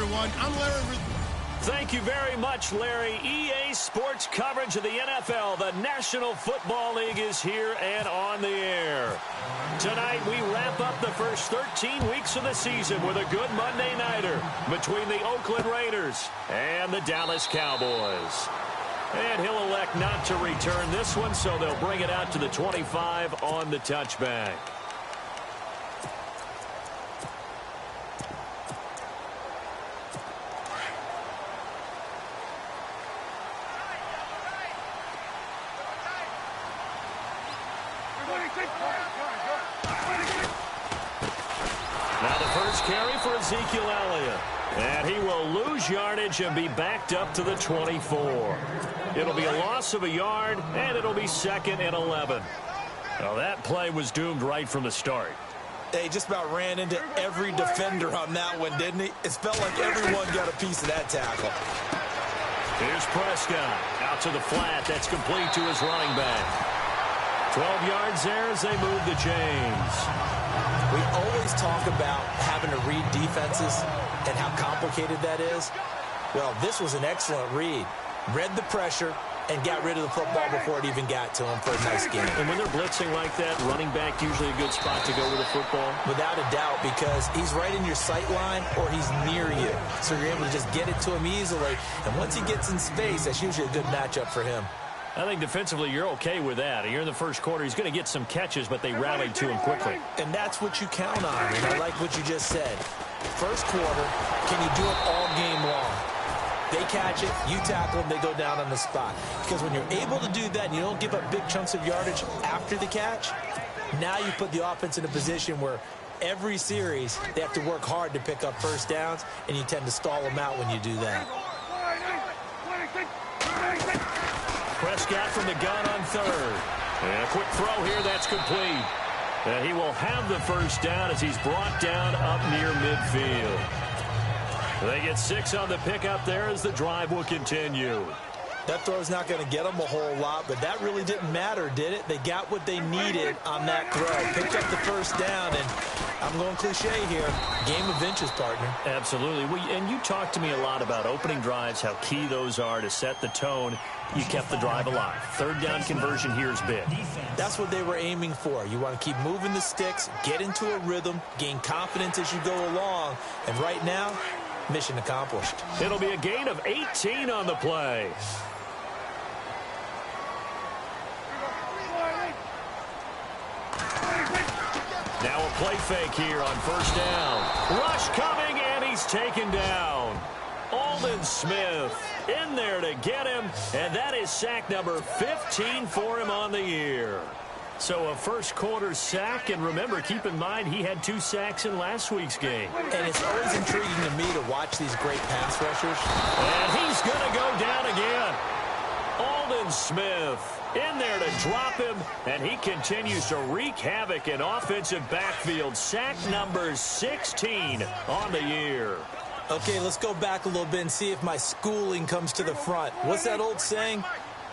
everyone. I'm Larry. Thank you very much, Larry. EA Sports coverage of the NFL. The National Football League is here and on the air. Tonight, we wrap up the first 13 weeks of the season with a good Monday nighter between the Oakland Raiders and the Dallas Cowboys. And he'll elect not to return this one, so they'll bring it out to the 25 on the touchback. Now the first carry for Ezekiel Elliott. And he will lose yardage and be backed up to the 24. It'll be a loss of a yard, and it'll be 2nd and 11. Well, that play was doomed right from the start. They just about ran into every defender on that one, didn't he? It felt like everyone got a piece of that tackle. Here's Prescott out to the flat. That's complete to his running back. 12 yards there as they move the chains. We always talk about having to read defenses and how complicated that is. Well, this was an excellent read. Read the pressure and got rid of the football before it even got to him for a nice game. And when they're blitzing like that, running back usually a good spot to go with the football? Without a doubt, because he's right in your sight line or he's near you. So you're able to just get it to him easily. And once he gets in space, that's usually a good matchup for him. I think defensively you're okay with that. You're in the first quarter. He's going to get some catches, but they rallied to him quickly. And that's what you count on. And I like what you just said. First quarter, can you do it all game long? They catch it, you tackle them, they go down on the spot. Because when you're able to do that and you don't give up big chunks of yardage after the catch, now you put the offense in a position where every series they have to work hard to pick up first downs, and you tend to stall them out when you do that. Prescott from the gun on third. And a quick throw here, that's complete. And he will have the first down as he's brought down up near midfield. They get 6 on the pickup there as the drive will continue. That throw's not going to get them a whole lot, but that really didn't matter, did it? They got what they needed on that throw. Picked up the first down, and I'm going cliche here. Game of inches, partner. Absolutely. And you talked to me a lot about opening drives, how key those are to set the tone. You kept the drive alive. Third down conversion here is big. That's what they were aiming for. You want to keep moving the sticks, get into a rhythm, gain confidence as you go along. And right now, mission accomplished. It'll be a gain of 18 on the play. Now a play fake here on first down. Rush coming, and he's taken down. Aldon Smith in there to get him, and that is sack number 15 for him on the year. So a first quarter sack, and remember, keep in mind, he had 2 sacks in last week's game. And it's always intriguing to me to watch these great pass rushers. And he's going to go down again. Aldon Smith in there to drop him, and he continues to wreak havoc in offensive backfield. Sack number 16 on the year. Okay, let's go back a little bit and see if my schooling comes to the front. What's that old saying?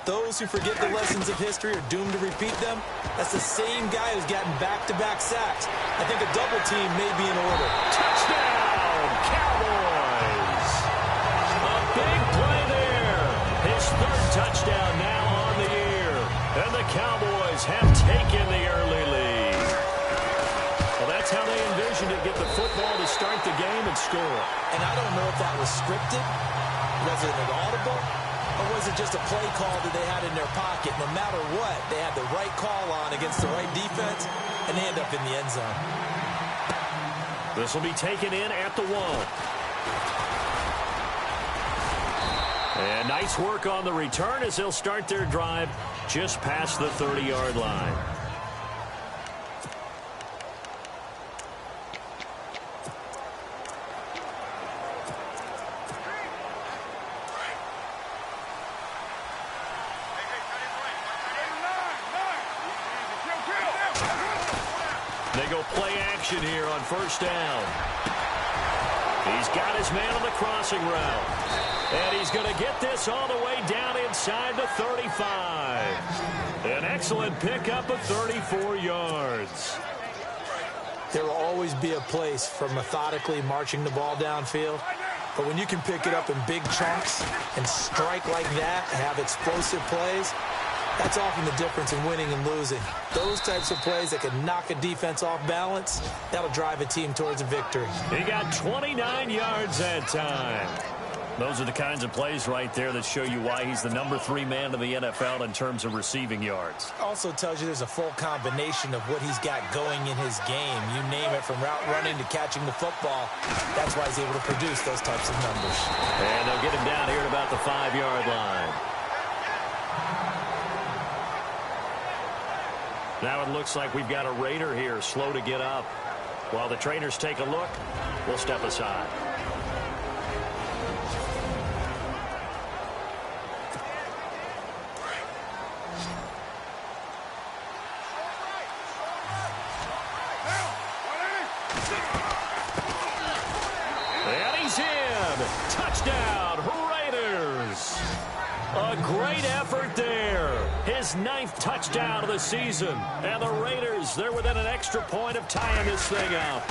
Those who forget the lessons of history are doomed to repeat them. That's the same guy who's gotten back-to-back sacks. I think a double team may be in order. Touchdown, Cowboys! A big play there. His 3rd touchdown now on the year. And the Cowboys have taken the early lead. Well, that's how they envisioned it. Get the football to start the game and score. And I don't know if that was scripted. Was it an audible? Or was it just a play call that they had in their pocket? No matter what, they had the right call on against the right defense, and they end up in the end zone. This will be taken in at the 1. And nice work on the return as they'll start their drive just past the 30-yard line. They go play action here on first down. He's got his man on the crossing route. And he's going to get this all the way down inside the 35. An excellent pickup of 34 yards. There will always be a place for methodically marching the ball downfield. But when you can pick it up in big chunks and strike like that, have explosive plays, that's often the difference in winning and losing. Those types of plays that can knock a defense off balance, that'll drive a team towards a victory. He got 29 yards that time. Those are the kinds of plays right there that show you why he's the number 3 man in the NFL in terms of receiving yards. Also tells you there's a full combination of what he's got going in his game. You name it, from route running to catching the football. That's why he's able to produce those types of numbers. And they'll get him down here at about the 5-yard line. Now it looks like we've got a Raider here, slow to get up. While the trainers take a look, we'll step aside. And he's in. Touchdown, Raiders. A great effort there. His 9th touchdown of the season. And the Raiders, they're within an extra point of tying this thing up.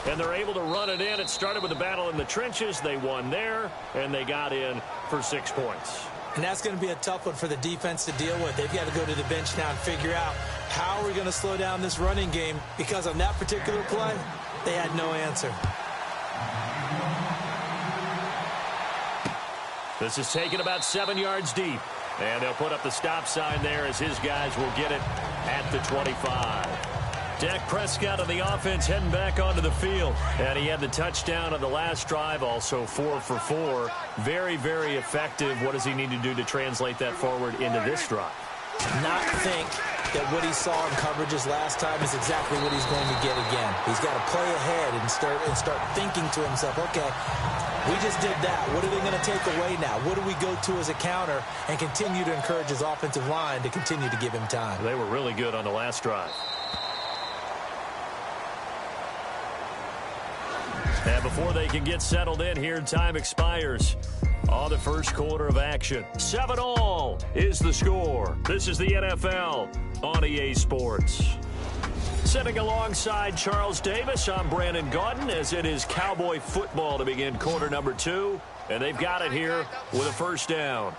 And they're able to run it in. It started with a battle in the trenches. They won there, and they got in for 6 points. And that's going to be a tough one for the defense to deal with. They've got to go to the bench now and figure out how we're going to slow down this running game, because on that particular play, they had no answer. This is taken about 7 yards deep. And they'll put up the stop sign there as his guys will get it at the 25. Dak Prescott on the offense heading back onto the field. And he had the touchdown on the last drive, also 4 for 4. Very, very effective. What does he need to do to translate that forward into this drive? Not think that what he saw in coverages last time is exactly what he's going to get again. He's got to play ahead and start thinking to himself, okay, we just did that. What are they going to take away now? What do we go to as a counter? And continue to encourage his offensive line to continue to give him time. They were really good on the last drive. And before they can get settled in here, time expires on the first quarter of action. 7-all is the score. This is the NFL on EA Sports. Sitting alongside Charles Davis, I'm Brandon Gaudin, as it is Cowboy football to begin quarter number 2. And they've got it here with a first down.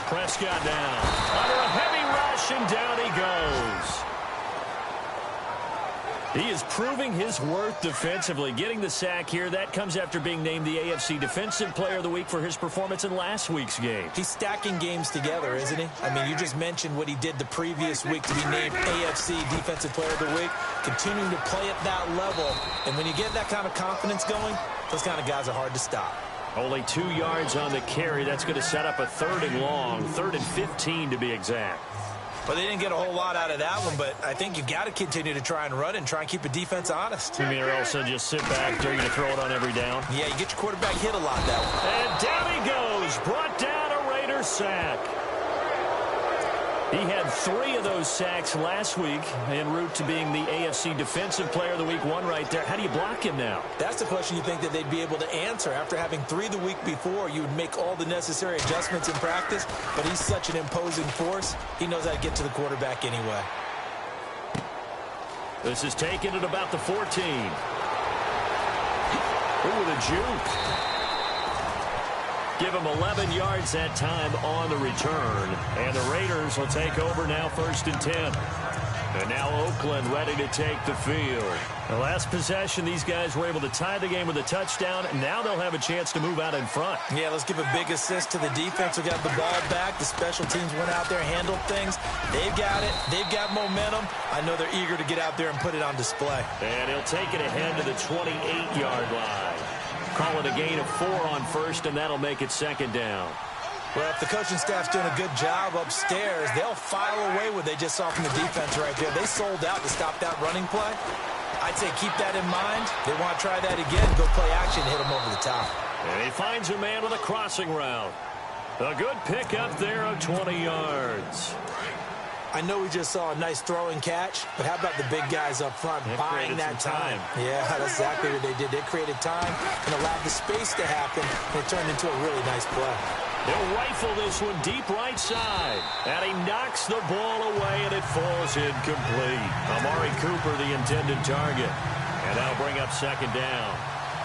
Prescott down. Under a heavy rush, and down he goes. He is proving his worth defensively, getting the sack here. That comes after being named the AFC Defensive Player of the Week for his performance in last week's game. He's stacking games together, isn't he? I mean, you just mentioned what he did the previous week to be named AFC Defensive Player of the Week, continuing to play at that level. And when you get that kind of confidence going, those kind of guys are hard to stop. Only 2 yards on the carry. That's going to set up a 3rd and long, 3rd and 15 to be exact. Well, they didn't get a whole lot out of that one, but I think you've got to continue to try and run and try and keep a defense honest. You mean, or else just sit back, dare you to throw it on every down? Yeah, you get your quarterback hit a lot that one. And down he goes, brought down a Raider sack. He had 3 of those sacks last week en route to being the AFC Defensive Player of the Week. 1 right there. How do you block him now? That's the question you think that they'd be able to answer. After having 3 the week before, you would make all the necessary adjustments in practice, but he's such an imposing force, he knows how to get to the quarterback anyway. This is taken at about the 14. Ooh, the juke. Give him 11 yards that time on the return. And the Raiders will take over now, 1st and 10. And now Oakland ready to take the field. The last possession, these guys were able to tie the game with a touchdown. Now they'll have a chance to move out in front. Yeah, let's give a big assist to the defense. We got the ball back. The special teams went out there, handled things. They've got it. They've got momentum. I know they're eager to get out there and put it on display. And he'll take it ahead to the 28-yard line. Call it a gain of 4 on 1st, and that'll make it 2nd down. Well, if the coaching staff's doing a good job upstairs, they'll file away what they just saw from the defense right there. They sold out to stop that running play. I'd say keep that in mind. They want to try that again, go play action, hit them over the top. And he finds a man with a crossing route. A good pickup there of 20 yards. I know we just saw a nice throwing catch, but how about the big guys up front buying that time? Yeah, that's exactly what they did. They created time and allowed the space to happen, and it turned into a really nice play. They'll rifle this one deep right side, and he knocks the ball away, and it falls incomplete. Amari Cooper, the intended target. And that'll bring up second down.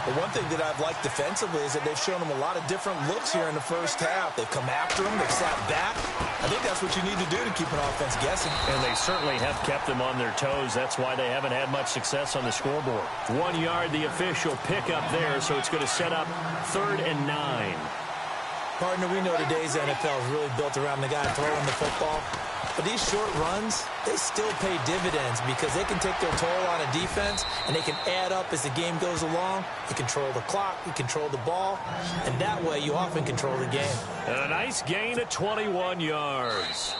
But one thing that I've liked defensively is that they've shown them a lot of different looks here in the first half. They've come after them. They've sat back. I think that's what you need to do to keep an offense guessing. And they certainly have kept them on their toes. That's why they haven't had much success on the scoreboard. 1 yard, the official pickup there, so it's going to set up 3rd and 9. Partner, we know today's NFL is really built around the guy throwing the football. But these short runs, they still pay dividends because they can take their toll on a defense, and they can add up as the game goes along. You control the clock, you control the ball, and that way you often control the game. And a nice gain of 21 yards.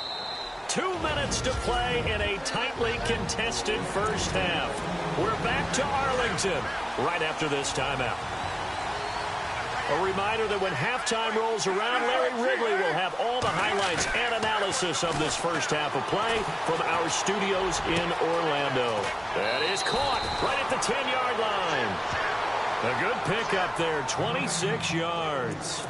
2 minutes to play in a tightly contested first half. We're back to Arlington right after this timeout. A reminder that when halftime rolls around, Larry Wrigley will have all the highlights and analysis of this first half of play from our studios in Orlando. That is caught right at the 10-yard line. A good pickup there, 26 yards.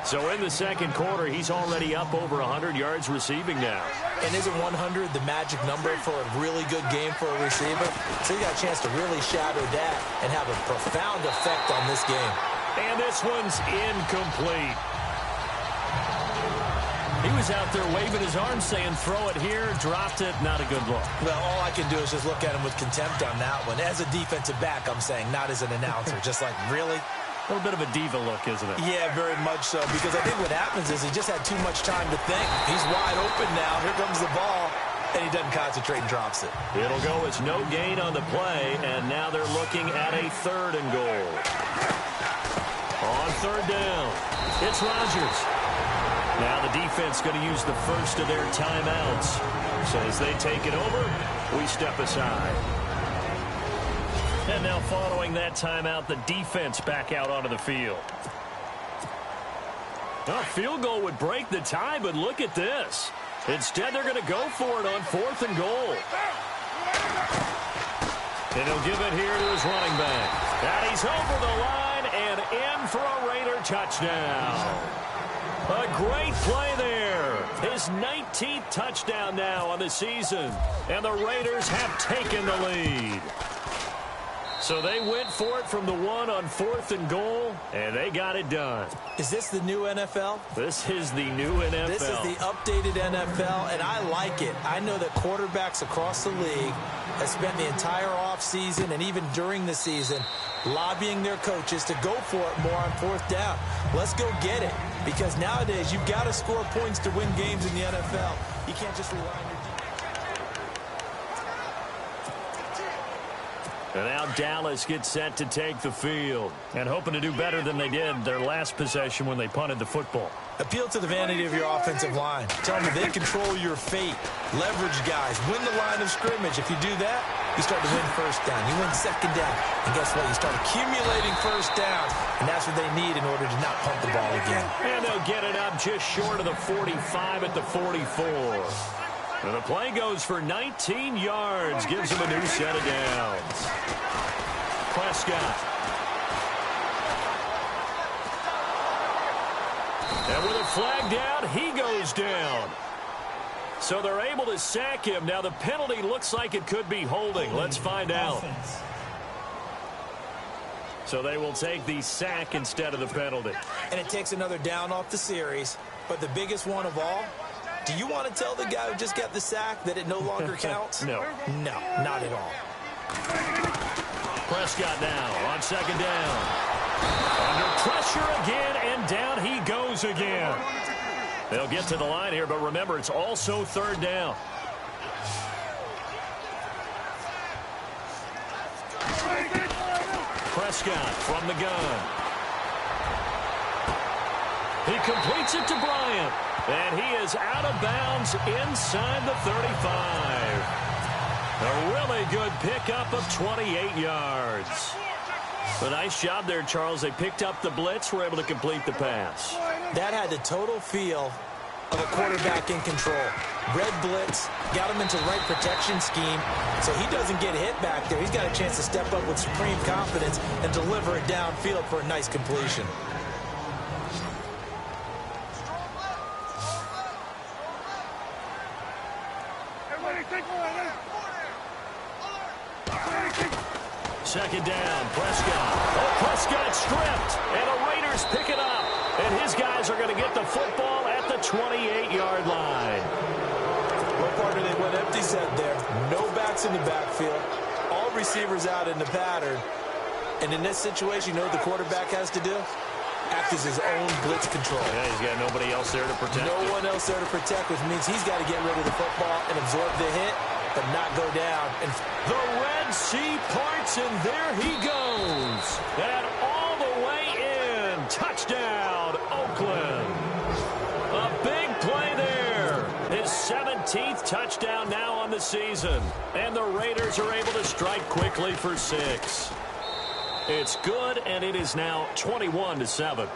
So in the second quarter, he's already up over 100 yards receiving now. And isn't 100 the magic number for a really good game for a receiver? So you got a chance to really shatter that and have a profound effect on this game. And this one's incomplete. He was out there waving his arms saying, throw it here, dropped it, not a good look. Well, all I can do is just look at him with contempt on that one. As a defensive back, I'm saying, not as an announcer. Just like, really? A little bit of a diva look, isn't it? Yeah, very much so, because I think what happens is he just had too much time to think. He's wide open now. Here comes the ball, and he doesn't concentrate and drops it. It'll go as no gain on the play, and now they're looking at a 3rd and goal. On 3rd down, it's Rodgers. Now the defense going to use the first of their timeouts. So as they take it over, we step aside. And now following that timeout, the defense back out onto the field. A field goal would break the tie, but look at this. Instead, they're going to go for it on 4th and goal. And he'll give it here to his running back. And he's over the line and in for a Raider touchdown. A great play there. His 19th touchdown now on the season. And the Raiders have taken the lead. So they went for it from the 1 on 4th and goal, and they got it done. Is this the new NFL? This is the new NFL. This is the updated NFL, and I like it. I know that quarterbacks across the league have spent the entire offseason and even during the season lobbying their coaches to go for it more on 4th down. Let's go get it, because nowadays you've got to score points to win games in the NFL. You can't just rely on your defense. And now Dallas gets set to take the field and hoping to do better than they did their last possession when they punted the football. Appeal to the vanity of your offensive line. Tell them they control your fate. Leverage guys. Win the line of scrimmage. If you do that, you start to win 1st down. You win 2nd down. And guess what? You start accumulating 1st downs. And that's what they need in order to not punt the ball again. And they'll get it up just short of the 45 at the 44. And the play goes for 19 yards. Gives him a new set of downs. Prescott. And with a flag down, he goes down. So they're able to sack him. Now the penalty looks like it could be holding. Let's find out. So they will take the sack instead of the penalty. And it takes another down off the series. But the biggest one of all, do you want to tell the guy who just got the sack that it no longer counts? No. No, not at all. Prescott now on 2nd down. Under pressure again, and down he goes again. They'll get to the line here, but remember, it's also 3rd down. Prescott from the gun. He completes it to Bryant. And he is out of bounds inside the 35. A really good pickup of 28 yards. A nice job there, Charles. They picked up the blitz, were able to complete the pass. That had the total feel of a quarterback in control. Red blitz, got him into the right protection scheme, so he doesn't get hit back there. He's got a chance to step up with supreme confidence and deliver it downfield for a nice completion. second down. Prescott. Oh, Prescott stripped. And the Raiders pick it up. And his guys are going to get the football at the 28-yard line. What partner they went empty set there. No backs in the backfield. All receivers out in the pattern. And in this situation, you know what the quarterback has to do? Act as his own blitz control. Yeah, he's got nobody else there to protect. No one else there to protect, which means he's got to get rid of the football and absorb the hit, but not go down. And the Red Sea parts, and there he goes. And all the way in. Touchdown, Oakland. A big play there. His 17th touchdown now on the season. And the Raiders are able to strike quickly for 6. It's good, and it is now 21-7.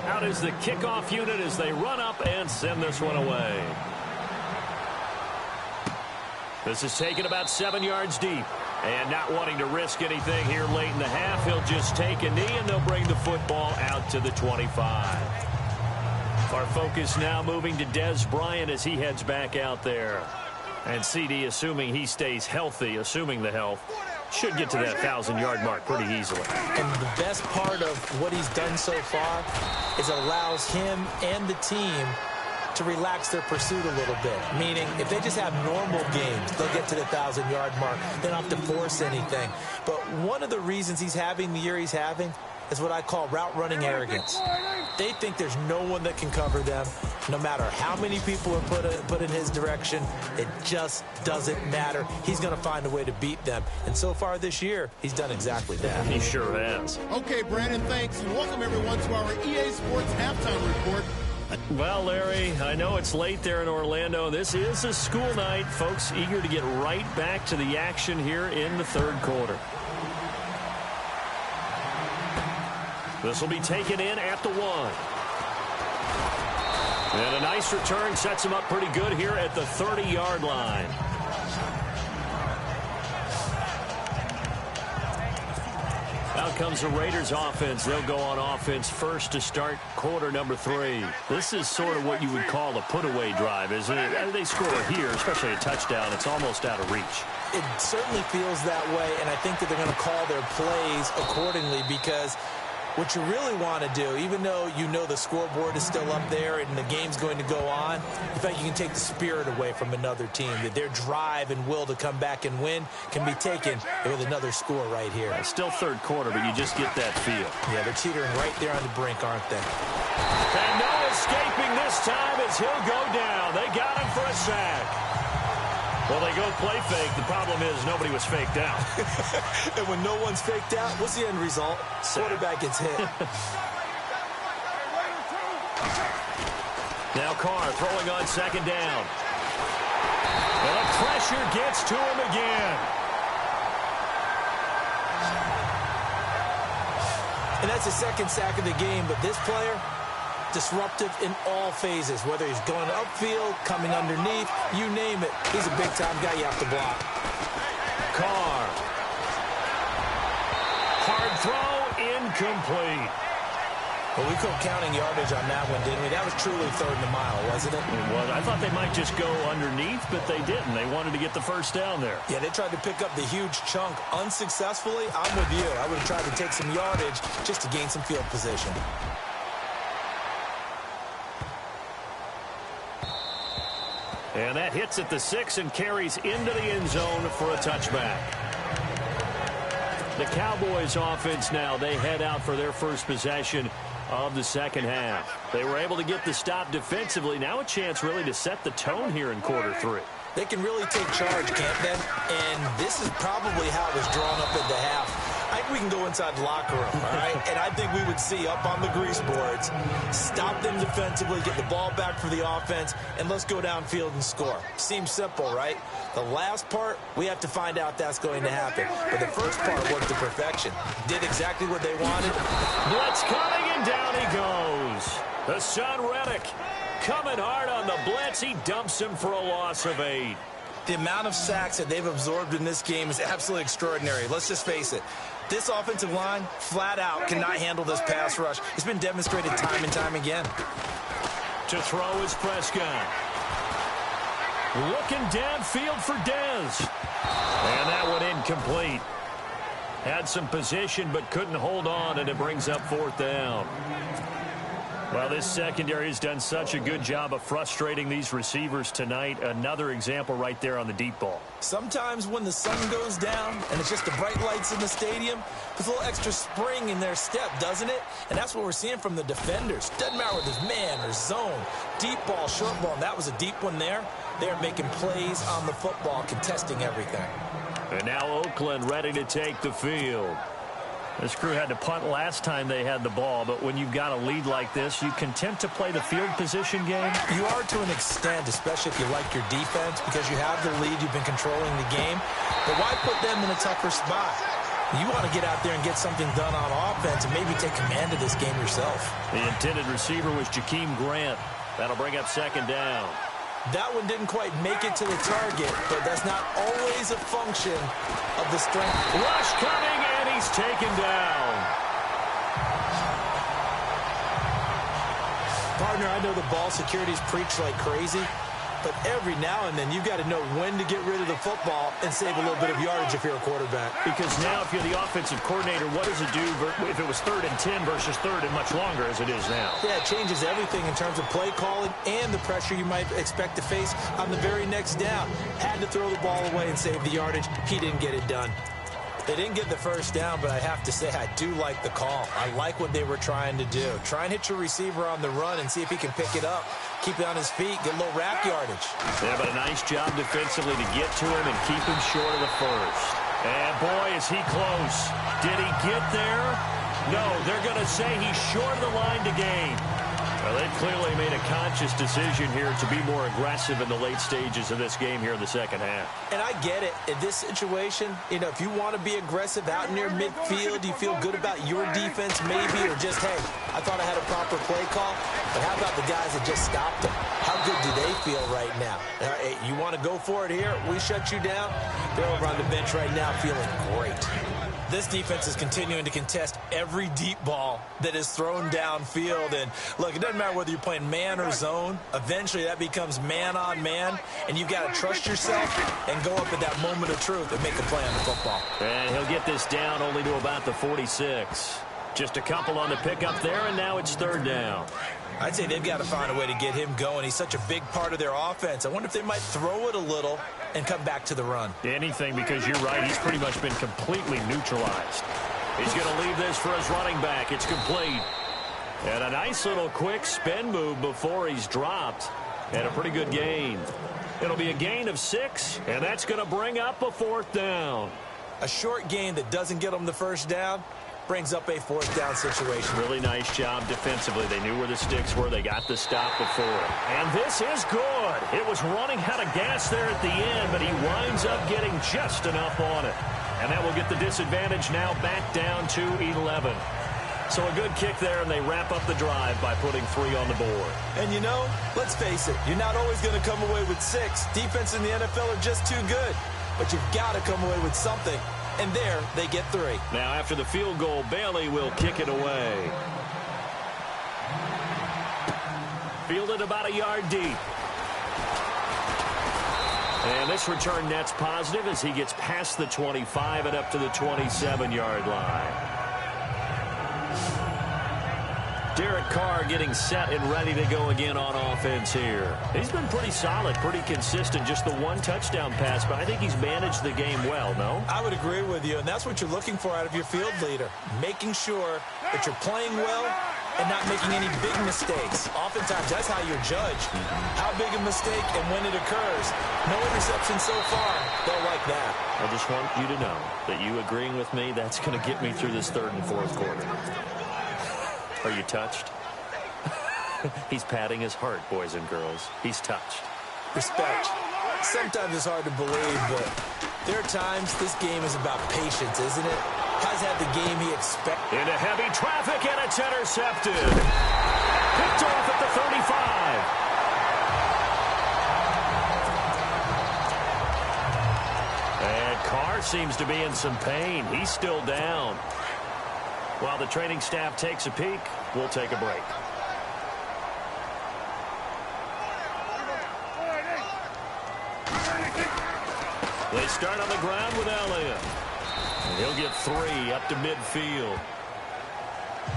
Out is the kickoff unit as they run up and send this one away. This is taken about 7 yards deep. And not wanting to risk anything here late in the half, he'll just take a knee, and they'll bring the football out to the 25. Our focus now moving to Dez Bryant as he heads back out there. And CD, assuming he stays healthy, assuming the health, should get to that 1,000-yard mark pretty easily. And the best part of what he's done so far is allows him and the team to relax their pursuit a little bit. Meaning, if they just have normal games, they'll get to the 1,000-yard mark. They don't have to force anything. But one of the reasons he's having the year he's having is what I call route running arrogance. They think there's no one that can cover them. No matter how many people are put in his direction, it just doesn't matter. He's going to find a way to beat them. And so far this year, he's done exactly that. He sure has. Okay, Brandon, thanks. And welcome, everyone, to our EA Sports Halftime Report. Well, Larry, I know it's late there in Orlando. This is a school night. Folks eager to get right back to the action here in the third quarter. This will be taken in at the 1. And a nice return sets him up pretty good here at the 30-yard line. Out comes the Raiders offense. They'll go on offense first to start quarter number 3. This is sort of what you would call a put-away drive, isn't it? They score here, especially a touchdown. It's almost out of reach. It certainly feels that way, and I think that they're going to call their plays accordingly because what you really want to do, even though you know the scoreboard is still up there and the game's going to go on, in fact, you can take the spirit away from another team, that their drive and will to come back and win can be taken with another score right here. It's still third quarter, but you just get that feel. Yeah, they're teetering right there on the brink, aren't they? And no escaping this time as he'll go down. They got him for a sack. Well, they go play fake. The problem is nobody was faked out. And when no one's faked out, what's the end result? Quarterback gets hit. Now Carr throwing on second down. And the pressure gets to him again. And that's the second sack of the game, but this player, disruptive in all phases, whether he's going upfield, coming underneath, you name it. He's a big-time guy you have to block. Carr. Hard throw, incomplete. Well, we quit counting yardage on that one, didn't we? That was truly third and a mile, wasn't it? It was. I thought they might just go underneath, but they didn't. They wanted to get the first down there. Yeah, they tried to pick up the huge chunk unsuccessfully. I'm with you. I would have tried to take some yardage just to gain some field position. And that hits at the 6 and carries into the end zone for a touchback. The Cowboys offense now, they head out for their first possession of the second half. They were able to get the stop defensively. Now a chance really to set the tone here in quarter 3. They can really take charge, can't they? And this is probably how it was drawn up at the half. I think we can go inside the locker room, all right? And I think we would see up on the grease boards, stop them defensively, get the ball back for the offense, and let's go downfield and score. Seems simple, right? The last part, we have to find out that's going to happen. But the first part worked to perfection. Did exactly what they wanted. Blitz coming, and down he goes. The son Reddick coming hard on the blitz. He dumps him for a loss of 8. The amount of sacks that they've absorbed in this game is absolutely extraordinary. Let's just face it. This offensive line, flat out, cannot handle this pass rush. It's been demonstrated time and time again. To To throw is Prescott. Looking downfield for Dez. And that one incomplete. Had some position but couldn't hold on, and it brings up 4th down. Well, this secondary has done such a good job of frustrating these receivers tonight. Another example right there on the deep ball. Sometimes when the sun goes down and it's just the bright lights in the stadium, there's a little extra spring in their step, doesn't it? And that's what we're seeing from the defenders. Doesn't matter whether it's man or zone, deep ball, short ball, and that was a deep one there. They're making plays on the football, contesting everything. And now Oakland ready to take the field. This crew had to punt last time they had the ball, but when you've got a lead like this, you content to play the field position game? You are to an extent, especially if you like your defense, because you have the lead, you've been controlling the game. But why put them in a tougher spot? You want to get out there and get something done on offense and maybe take command of this game yourself. The intended receiver was Jakeem Grant. That'll bring up 2nd down. That one didn't quite make it to the target, but that's not always a function of the strength. Rush coming, and he's taken down. Partner, I know the ball security's preached like crazy, but every now and then you've got to know when to get rid of the football and save a little bit of yardage if you're a quarterback. Because now if you're the offensive coordinator, what does it do if it was 3rd and 10 versus 3rd and much longer as it is now? Yeah, it changes everything in terms of play calling and the pressure you might expect to face on the very next down. Had to throw the ball away and save the yardage. He didn't get it done. They didn't get the 1st down, but I have to say I do like the call. I like what they were trying to do. Try and hit your receiver on the run and see if he can pick it up. Keep it on his feet, get a little rack yardage. Yeah, but a nice job defensively to get to him and keep him short of the 1st. And boy, is he close. Did he get there? No, they're going to say he's short of the line to gain. Well, they've clearly made a conscious decision here to be more aggressive in the late stages of this game here in the 2nd half. And I get it. In this situation, you know, if you want to be aggressive out near midfield, you feel good about your defense maybe, or just, hey, I thought I had a proper play call. But how about the guys that just stopped them? How good do they feel right now? Hey, you want to go for it here? We shut you down? They're over on the bench right now feeling great. This defense is continuing to contest every deep ball that is thrown downfield. And, look, it doesn't matter whether you're playing man or zone. Eventually, that becomes man on man. And you've got to trust yourself and go up at that moment of truth and make a play on the football. And he'll get this down only to about the 46. Just a couple on the pickup there, and now it's 3rd down. I'd say they've got to find a way to get him going. He's such a big part of their offense. I wonder if they might throw it a little and come back to the run. Anything, because you're right. He's pretty much been completely neutralized. He's going to leave this for his running back. It's complete. And a nice little quick spin move before he's dropped. And a pretty good gain. It'll be a gain of 6, and that's going to bring up a 4th down. A short gain that doesn't get them the 1st down brings up a 4th down situation. Really nice job defensively. They knew where the sticks were. They got the stop before. And this is good. It was running out of gas there at the end, but he winds up getting just enough on it. And that will get the disadvantage now back down to 11. So a good kick there, and they wrap up the drive by putting 3 on the board. And, you know, let's face it, you're not always going to come away with 6. Defense in the NFL are just too good. But you've got to come away with something. And there, they get 3. Now, after the field goal, Bailey will kick it away. Fielded about a yard deep. And this return net's positive as he gets past the 25 and up to the 27-yard line. Derek Carr getting set and ready to go again on offense here. He's been pretty solid, pretty consistent, just the 1 touchdown pass, but I think he's managed the game well, no? I would agree with you, and that's what you're looking for out of your field leader, making sure that you're playing well and not making any big mistakes. Oftentimes, that's how you're judged. How big a mistake and when it occurs. No interception so far. They'll like that. I just want you to know that you agreeing with me, that's going to get me through this 3rd and 4th quarter. Are you touched? He's patting his heart, boys and girls. He's touched. Respect. Sometimes it's hard to believe, but there are times this game is about patience, isn't it? Has had the game he expected. Into heavy traffic, and it's intercepted. Picked off at the 35. And Carr seems to be in some pain. He's still down. While the training staff takes a peek, we'll take a break. They start on the ground with Elliott. And he'll get 3 up to midfield.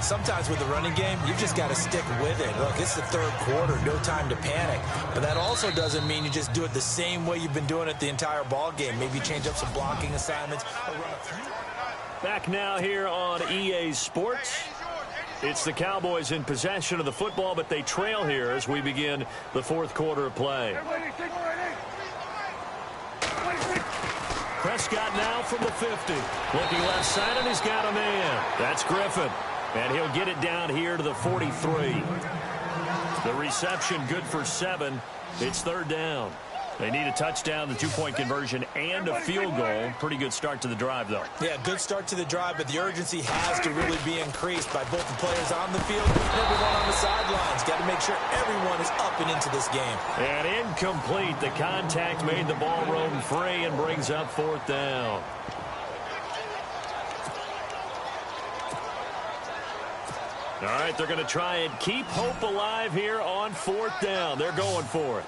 Sometimes with the running game, you've just got to stick with it. Look, it's the third quarter, no time to panic. But that also doesn't mean you just do it the same way you've been doing it the entire ball game. Maybe change up some blocking assignments. Back now here on EA Sports. It's the Cowboys in possession of the football, but they trail here as we begin the fourth quarter of play. Prescott now from the 50. Looking left side, and he's got a man. That's Griffin. And he'll get it down here to the 43. The reception good for 7. It's third down. They need a touchdown, the 2-point conversion, and a field goal. Pretty good start to the drive, though. Yeah, good start to the drive, but the urgency has to really be increased by both the players on the field and everyone on the sidelines. Got to make sure everyone is up and into this game. And incomplete. The contact made the ball roam free and brings up fourth down. All right, they're going to try and keep hope alive here on fourth down. They're going for it.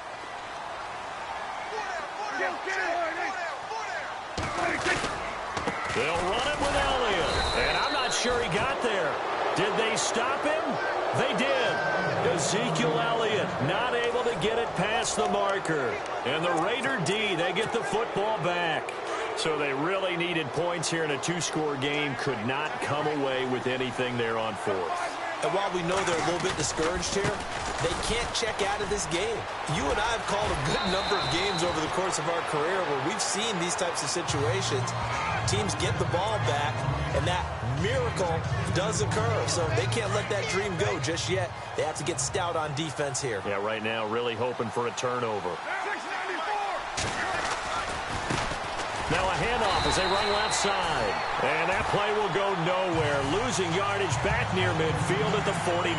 They'll run it with Elliott. And I'm not sure he got there. Did they stop him? They did. Ezekiel Elliott not able to get it past the marker. And the Raider D, they get the football back. So they really needed points here in a 2-score game. Could not come away with anything there on fourth. And while we know they're a little bit discouraged here, they can't check out of this game. You and I have called a good number of games over the course of our career where we've seen these types of situations. Teams get the ball back, and that miracle does occur. So they can't let that dream go just yet. They have to get stout on defense here. Yeah, right now really hoping for a turnover. Now a handoff as they run left side. And that play will go nowhere. Losing yardage back near midfield at the 49.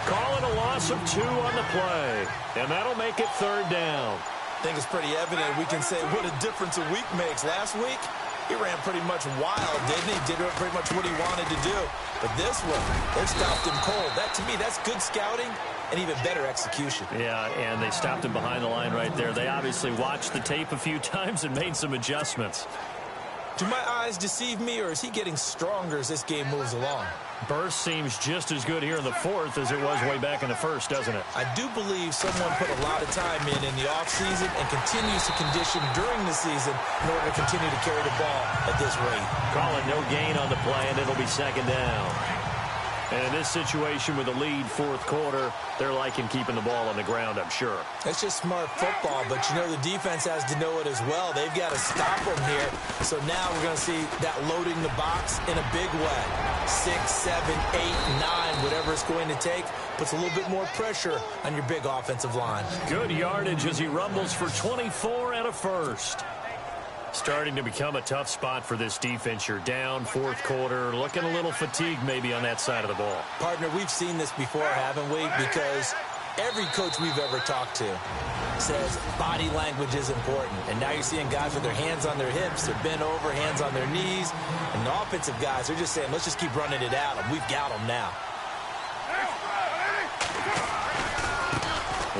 Calling a loss of 2 on the play. And that'll make it third down. I think it's pretty evident. We can say what a difference a week makes. Last week, he ran pretty much wild, didn't he? Did pretty much what he wanted to do. But this one, they stopped him cold. That, to me, that's good scouting and even better execution. Yeah, and they stopped him behind the line right there. They obviously watched the tape a few times and made some adjustments. Do my eyes deceive me, or is he getting stronger as this game moves along? Burst seems just as good here in the fourth as it was way back in the first, doesn't it? I do believe someone put a lot of time in the offseason and continues to condition during the season in order to continue to carry the ball at this rate. Call it no gain on the play, and it'll be second down. And in this situation with the lead fourth quarter, they're liking keeping the ball on the ground, I'm sure. That's just smart football, but you know the defense has to know it as well. They've got to stop them here. So now we're going to see that loading the box in a big way. 6, 7, 8, 9, whatever it's going to take, puts a little bit more pressure on your big offensive line. Good yardage as he rumbles for 24 and a first. Starting to become a tough spot for this defense. You're down fourth quarter, looking a little fatigued maybe on that side of the ball. Partner, we've seen this before, haven't we? Because every coach we've ever talked to says body language is important. And now you're seeing guys with their hands on their hips, they're bent over, hands on their knees. And the offensive guys, they're just saying, let's just keep running it out. We've got them now.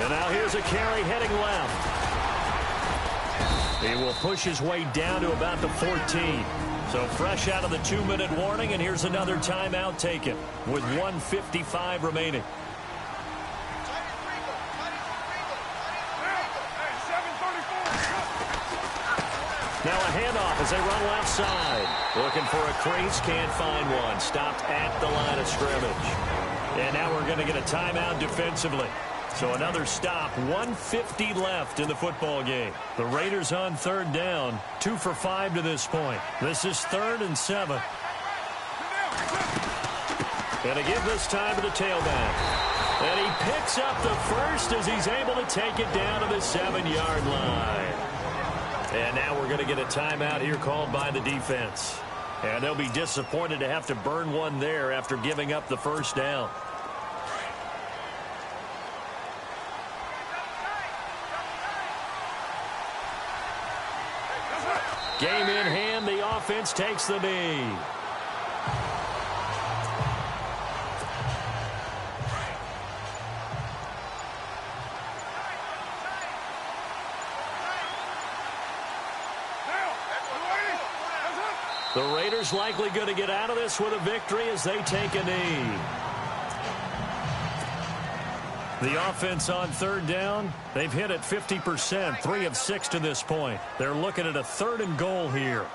And now here's a carry heading left. He will push his way down to about the 14. So fresh out of the 2-minute warning, and here's another timeout taken with 1:55 remaining. Now a handoff as they run left side. Looking for a crease, can't find one. Stopped at the line of scrimmage. And now we're going to get a timeout defensively. So another stop, 1:50 left in the football game. The Raiders on third down, 2 for 5 to this point. This is 3rd and 7. Going to give this time to the tailback. And he picks up the first as he's able to take it down to the 7-yard line. And now we're going to get a timeout here called by the defense. And they'll be disappointed to have to burn one there after giving up the first down. Game in hand, the offense takes the knee. The Raiders likely going to get out of this with a victory as they take a knee. The offense on third down, they've hit it 50%, 3 of 6 to this point. They're looking at a 3rd and goal here.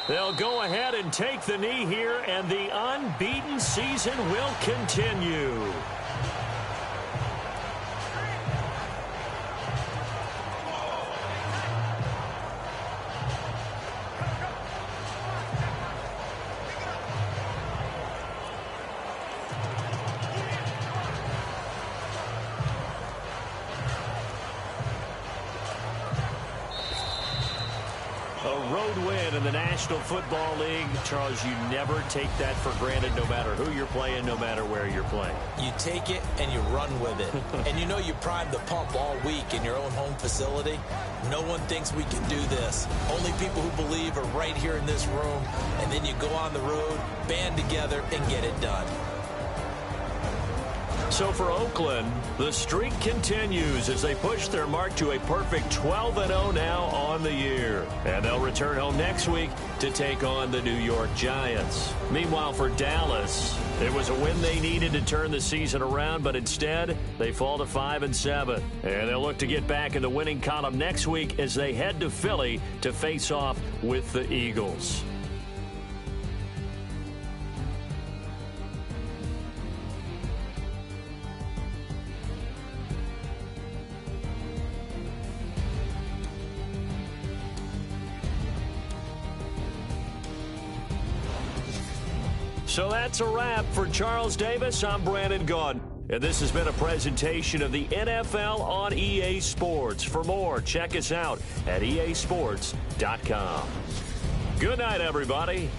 They'll go ahead and take the knee here, and the unbeaten season will continue. A road win in the National Football League. Charles, you never take that for granted no matter who you're playing, no matter where you're playing. You take it and you run with it. And you know you primed the pump all week in your own home facility. No one thinks we can do this. Only people who believe are right here in this room. And then you go on the road, band together, and get it done. So for Oakland, the streak continues as they push their mark to a perfect 12-0 now on the year. And they'll return home next week to take on the New York Giants. Meanwhile, for Dallas, it was a win they needed to turn the season around, but instead, they fall to 5-7. And they'll look to get back in the winning column next week as they head to Philly to face off with the Eagles. So that's a wrap. For Charles Davis, I'm Brandon Gaudin. And this has been a presentation of the NFL on EA Sports. For more, check us out at easports.com. Good night, everybody.